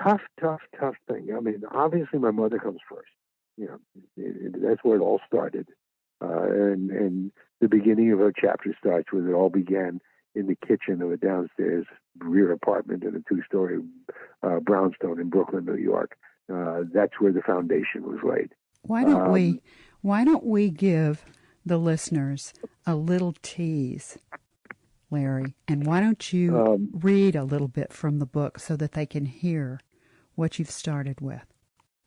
tough thing. I mean, obviously my mother comes first. You know, that's where it all started. And the beginning of her chapter starts with it all began in the kitchen of a downstairs rear apartment in a 2-story brownstone in Brooklyn, New York. That's where the foundation was laid. Why don't we give the listeners a little tease, Larry? And why don't you read a little bit from the book so that they can hear what you've started with?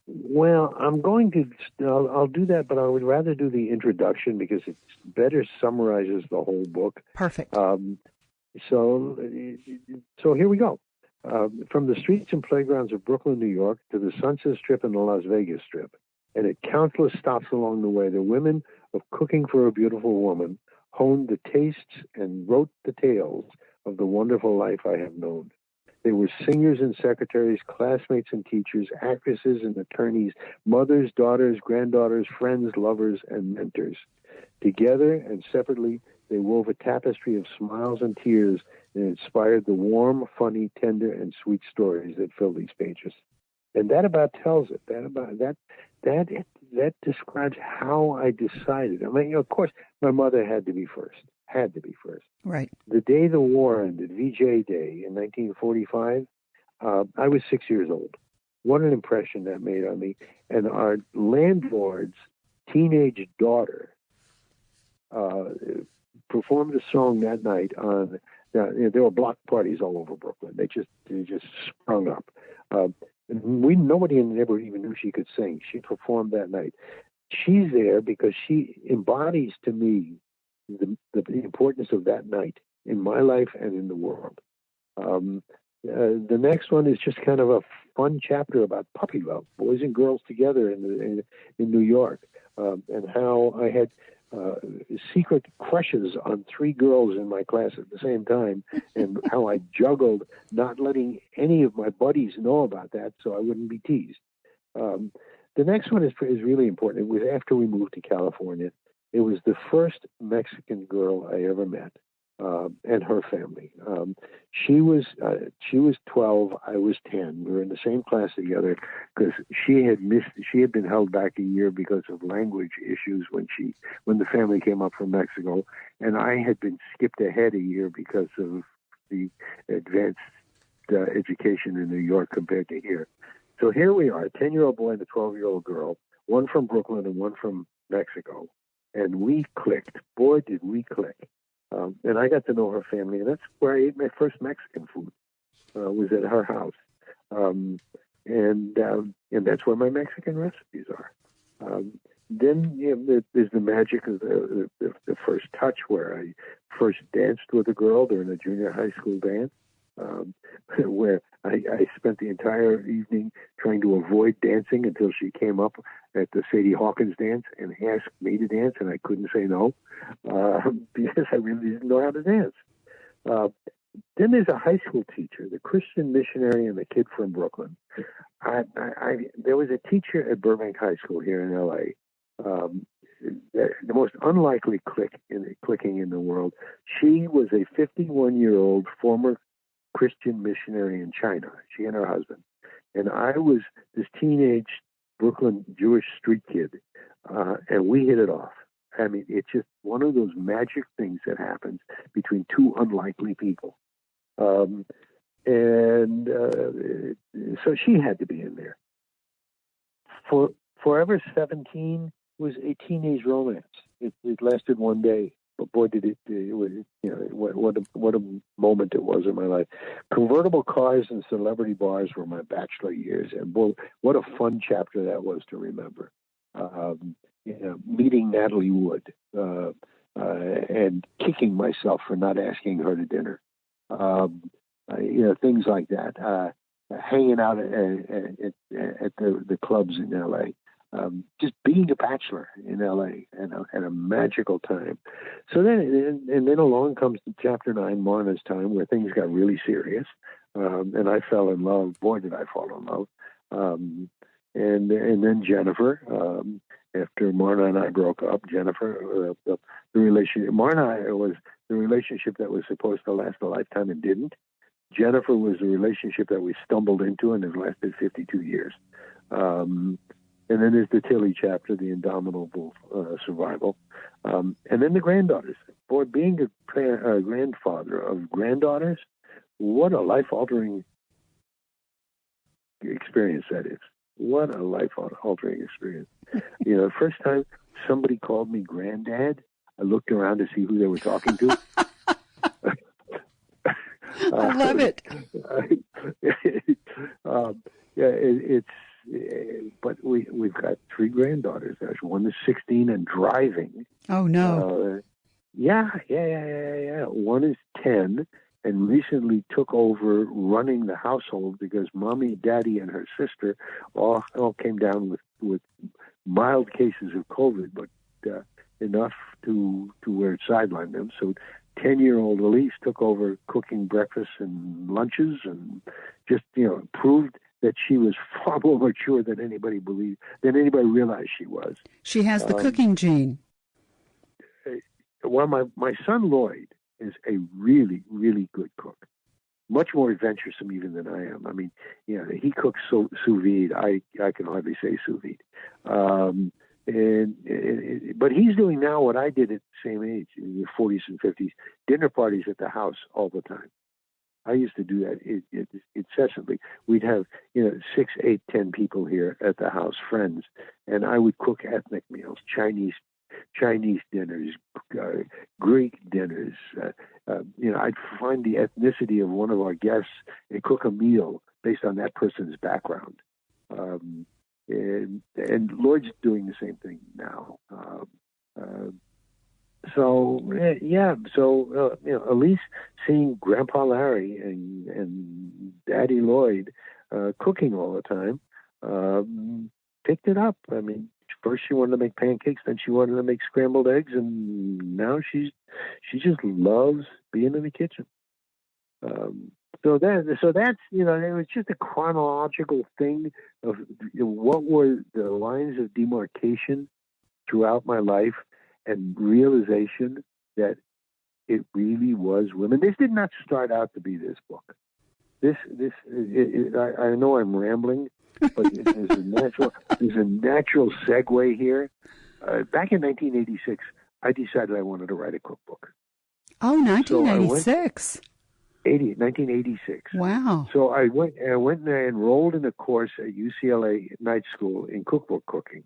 Well, I'm going to. I'll do that, but I would rather do the introduction because it better summarizes the whole book. Perfect. So here we go. From the streets and playgrounds of Brooklyn, New York, to the Sunset Strip and the Las Vegas Strip, and at countless stops along the way, the women of Cooking for a Beautiful Woman honed the tastes and wrote the tales of the wonderful life I have known. They were singers and secretaries, classmates and teachers, actresses and attorneys, mothers, daughters, granddaughters, friends, lovers, and mentors. Together and separately, they wove a tapestry of smiles and tears and inspired the warm, funny, tender, and sweet stories that fill these pages. And that about tells it. That describes how I decided. I mean, of course, my mother had to be first. Right. The day the war ended, VJ Day in 1945, I was 6 years old. What an impression that made on me. And our landlord's teenage daughter performed a song that night on. There were block parties all over Brooklyn. They just sprung up. Nobody in the neighborhood even knew she could sing. She performed that night. She's there because she embodies to me the importance of that night in my life and in the world. The next one is just kind of a fun chapter about puppy love, boys and girls together in New York, and how I had secret crushes on 3 girls in my class at the same time, and how I juggled not letting any of my buddies know about that so I wouldn't be teased. The next one is really important. It was after we moved to California. It was the first Mexican girl I ever met, and her family. She was 12, I was 10. We were in the same class together because she had been held back a year because of language issues when the family came up from Mexico, and I had been skipped ahead a year because of the advanced education in New York compared to here. So here we are, a 10-year-old boy and a 12-year-old girl, one from Brooklyn and one from Mexico. And we clicked. Boy, did we click. And I got to know her family. And that's where I ate my first Mexican food, was at her house. And that's where my Mexican recipes are. Then there's the magic of the first touch, where I first danced with a girl during a junior high school dance, where I spent the entire evening trying to avoid dancing until she came up at the Sadie Hawkins dance and asked me to dance, and I couldn't say no because I really didn't know how to dance. Then there's a high school teacher, the Christian missionary, and the kid from Brooklyn. There was a teacher at Burbank High School here in L.A., the most unlikely clicking in the world. She was a 51-year-old former Christian missionary in China, she and her husband. And I was this teenage Brooklyn Jewish street kid, and we hit it off. I mean, it's just one of those magic things that happens between 2 unlikely people. So she had to be in there. For Forever 17 was a teenage romance. It lasted one day. But boy, did it was, what a moment it was in my life. Convertible cars and celebrity bars were my bachelor years, and boy, what a fun chapter that was to remember. Meeting Natalie Wood and kicking myself for not asking her to dinner. Things like that. Hanging out at the clubs in L.A. Just being a bachelor in L.A. and a magical time. So then along comes chapter 9, Marna's time, where things got really serious, and I fell in love. Boy, did I fall in love! And then Jennifer. After Marna and I broke up, Jennifer, the relationship. Marna was the relationship that was supposed to last a lifetime and didn't. Jennifer was a relationship that we stumbled into, and it lasted 52 years. And then there's the Tilly chapter, the indomitable survival. And then the granddaughters. Boy, being a grandfather of granddaughters, what a life-altering experience that is. What a life-altering experience. The first time somebody called me granddad, I looked around to see who they were talking to. I love it. But we've got 3 granddaughters. One is 16 and driving. Oh no! Yeah. One is 10 and recently took over running the household because mommy, daddy, and her sister all came down with mild cases of COVID, but enough to where it sidelined them. So 10-year-old Elise took over cooking breakfast and lunches and just, proved that she was far more mature than anybody realized she was. She has the cooking gene. Well, my son Lloyd is a really, really good cook. Much more adventuresome even than I am. I mean, he cooks sous vide. I can hardly say sous vide. But he's doing now what I did at the same age, in the 40s and 50s, dinner parties at the house all the time. I used to do that incessantly. We'd have, 6, 8, 10 people here at the house, friends, and I would cook ethnic meals, Chinese dinners, Greek dinners. I'd find the ethnicity of one of our guests and cook a meal based on that person's background. And Lloyd's doing the same thing now. Elise seeing Grandpa Larry and Daddy Lloyd cooking all the time, picked it up. I mean, first she wanted to make pancakes, then she wanted to make scrambled eggs, and now she just loves being in the kitchen. So that's it was just a chronological thing of what were the lines of demarcation throughout my life and realization that it really was women. This did not start out to be this book. I know I'm rambling, but there's a natural segue here. Back in 1986, I decided I wanted to write a cookbook. Oh, 1986. 1986. Wow. So I went and I enrolled in a course at UCLA night school in cookbook writing.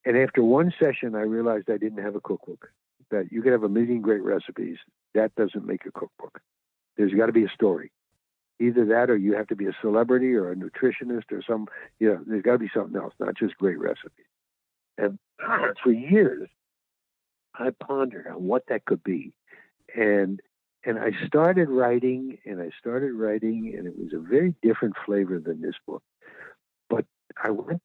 And after one session, I realized I didn't have a cookbook, that you could have a million great recipes. That doesn't make a cookbook. There's got to be a story. Either that or you have to be a celebrity or a nutritionist or there's got to be something else, not just great recipes. And for years, I pondered on what that could be. And I started writing, and it was a very different flavor than this book. But I went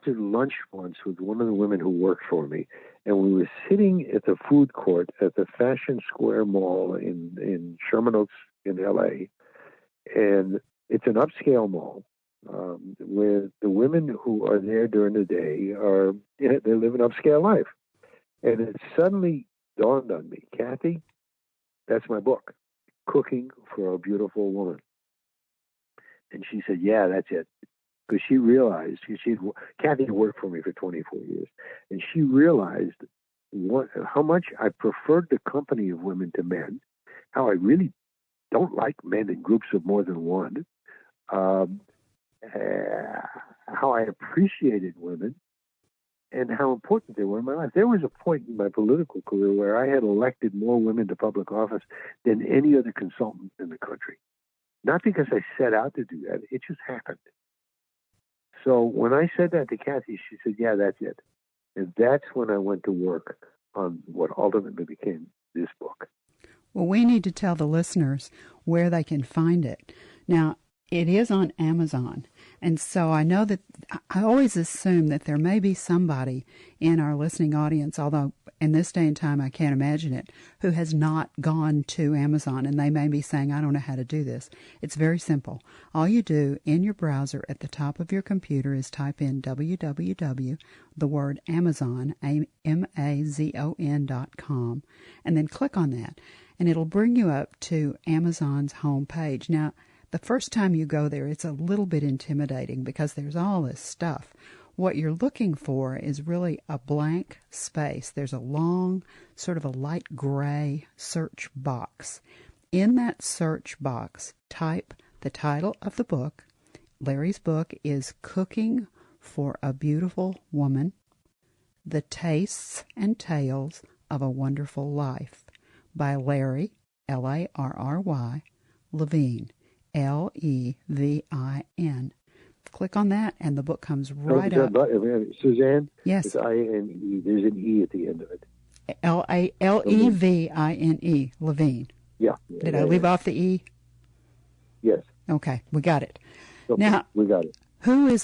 to lunch once with one of the women who worked for me, and we were sitting at the food court at the Fashion Square Mall in Sherman Oaks in L.A., and it's an upscale mall where the women who are there during the day they live an upscale life. And it suddenly dawned on me, Kathy, that's my book, Cooking for a Beautiful Woman. And she said, yeah, that's it. Because she realized, Kathy had worked for me for 24 years, and she realized how much I preferred the company of women to men, how I really don't like men in groups of more than one, how I appreciated women, and how important they were in my life. There was a point in my political career where I had elected more women to public office than any other consultant in the country. Not because I set out to do that, it just happened. So when I said that to Kathy, she said, yeah, that's it. And that's when I went to work on what ultimately became this book. Well, we need to tell the listeners where they can find it. Now, it is on Amazon, and so I know that I always assume that there may be somebody in our listening audience, although in this day and time I can't imagine it, who has not gone to Amazon, and they may be saying, I don't know how to do this. It's very simple. All you do in your browser at the top of your computer is type in www, the word Amazon, Amazon.com, and then click on that. and it'll bring you up to Amazon's homepage. Now, the first time you go there, it's a little bit intimidating because there's all this stuff. What you're looking for is really a blank space. There's a long, sort of a light gray search box. In that search box, type the title of the book. Larry's book is Cooking for a Beautiful Woman, The Tastes and Tales of a Wonderful Life by Larry, Larry, Levine, Levin. Click on that, and the book comes right up. Suzanne? Yes. It's I-N-E. There's an E at the end of it. Levine, Levine. Yeah. Did I leave off the E? Yes. Okay, we got it. Okay, now, we got it. Who is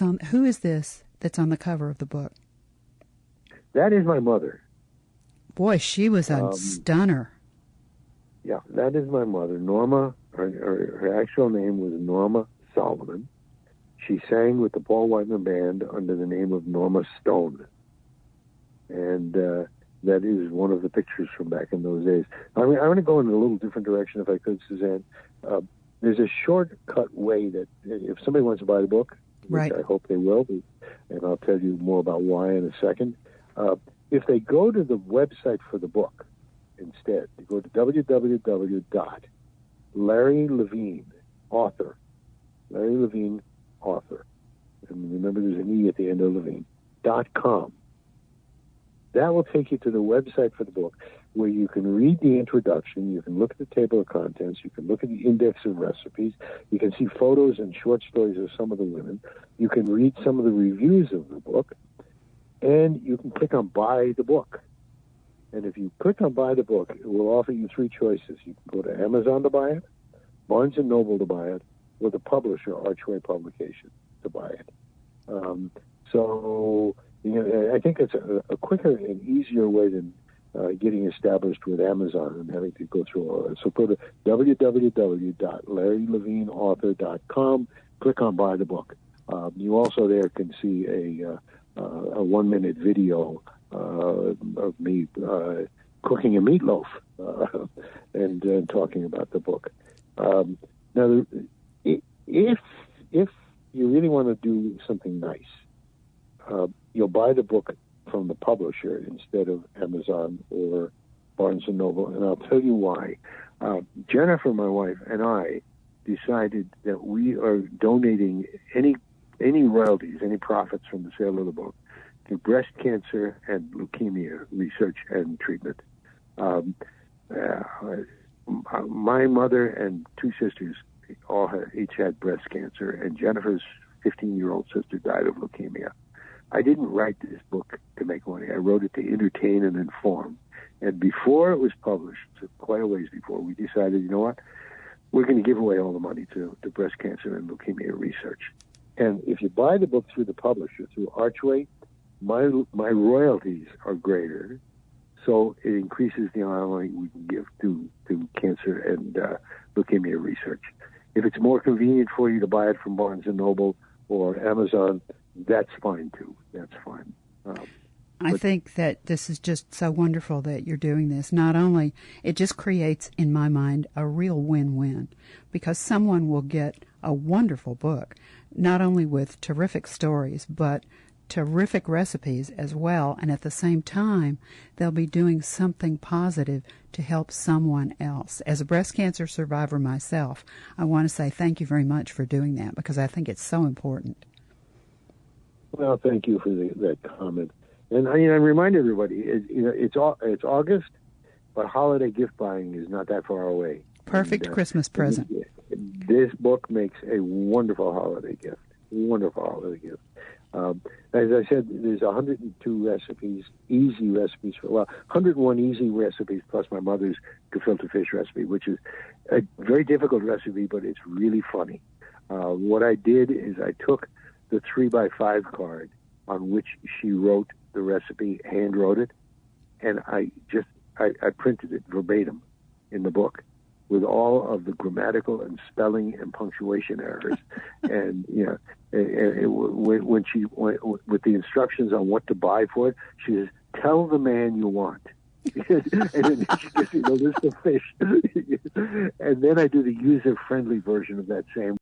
this that's on the cover of the book? That is my mother. Boy, she was a stunner. Yeah, that is my mother, Norma. Her actual name was Norma Solomon. She sang with the Paul Whiteman Band under the name of Norma Stone. And that is one of the pictures from back in those days. I want to go in a little different direction, if I could, Suzanne. There's a shortcut way that if somebody wants to buy the book, which I hope they will, and I'll tell you more about why in a second, if they go to the website for the book instead, they go to www.LarryLevine.author, and remember there's an E at the end of Levine.com. That will take you to the website for the book, where you can read the introduction, you can look at the table of contents, you can look at the index of recipes, you can see photos and short stories of some of the women, you can read some of the reviews of the book, and you can click on Buy the Book. And if you click on Buy the Book, it will offer you three choices. You can go to Amazon to buy it, Barnes & Noble to buy it, or the publisher, Archway Publications, to buy it. So I think it's a quicker and easier way than getting established with Amazon and having to go through all that. So go to www.LarryLevineAuthor.com, click on Buy the Book. You also there can see a 1-minute video of me cooking a meatloaf and talking about the book. Now, if you really want to do something nice, you'll buy the book from the publisher instead of Amazon or Barnes & Noble, and I'll tell you why. Jennifer, my wife, and I decided that we are donating any royalties, any profits from the sale of the book to breast cancer and leukemia research and treatment. My mother and two sisters each had breast cancer, and Jennifer's 15-year-old sister died of leukemia. I didn't write this book to make money. I wrote it to entertain and inform. And before it was published, quite a ways before, we decided, you know what, we're going to give away all the money to breast cancer and leukemia research. And if you buy the book through the publisher, through Archway, my royalties are greater, so it increases the amount of money we can give to cancer and leukemia research. If it's more convenient for you to buy it from Barnes & Noble or Amazon, that's fine, too. That's fine. I think that this is just so wonderful that you're doing this. Not only, it just creates, in my mind, a real win-win, because someone will get a wonderful book, not only with terrific stories, but terrific recipes as well, and at the same time, they'll be doing something positive to help someone else. As a breast cancer survivor myself, I want to say thank you very much for doing that, because I think it's so important. Well, thank you for that comment. And I remind everybody, it's August, but holiday gift buying is not that far away. Perfect Christmas present. This book makes a wonderful holiday gift. Wonderful holiday gift. As I said, there's 102 recipes, easy recipes 101 easy recipes plus my mother's gefilte fish recipe, which is a very difficult recipe, but it's really funny. What I did is I took the 3x5 card on which she wrote the recipe, hand wrote it, and I printed it verbatim in the book with all of the grammatical and spelling and punctuation errors. And when she went with the instructions on what to buy for it, she says, "Tell the man you want." and then she gives me the list of fish. And then I do the user-friendly version of that same